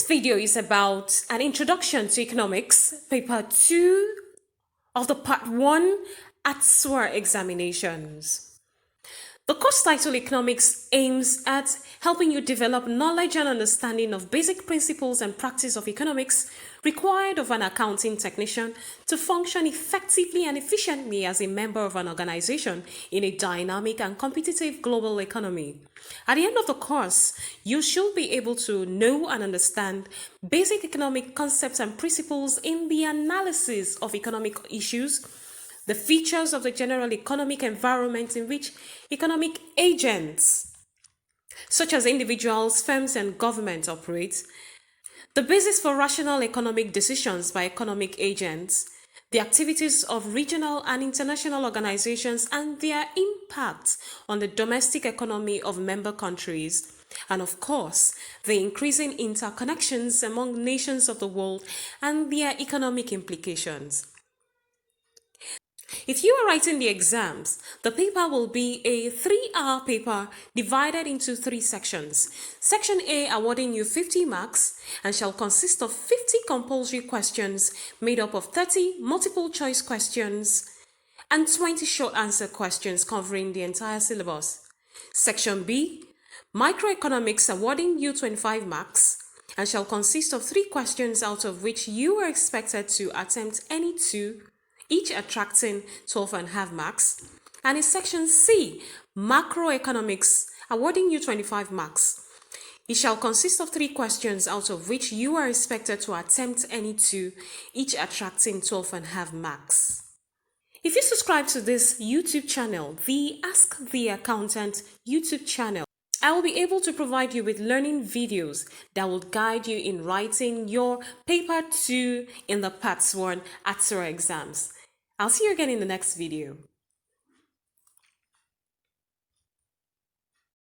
video is about an introduction to economics, paper 2 of the part 1 ATSWA examinations. The course title Economics aims at helping you develop knowledge and understanding of basic principles and practice of economics required of an accounting technician to function effectively and efficiently as a member of an organization in a dynamic and competitive global economy. At the end of the course, you should be able to know and understand basic economic concepts and principles in the analysis of economic issues, the features of the general economic environment in which economic agents, such as individuals, firms, and governments operate, the basis for rational economic decisions by economic agents, the activities of regional and international organizations and their impact on the domestic economy of member countries, and of course, the increasing interconnections among nations of the world and their economic implications. If you are writing the exams, the paper will be a 3-hour paper divided into 3 sections. Section A awarding you 50 marks and shall consist of 50 compulsory questions made up of 30 multiple choice questions and 20 short answer questions covering the entire syllabus. Section B, microeconomics awarding you 25 marks and shall consist of 3 questions out of which you are expected to attempt any 2, each attracting 12.5 marks, and in section C, macroeconomics, awarding you 25 marks. It shall consist of 3 questions out of which you are expected to attempt any 2, each attracting 12.5 marks. If you subscribe to this YouTube channel, the Ask the Accountant YouTube channel, I will be able to provide you with learning videos that will guide you in writing your paper 2 in the Part 1 ATSWA exams. I'll see you again in the next video.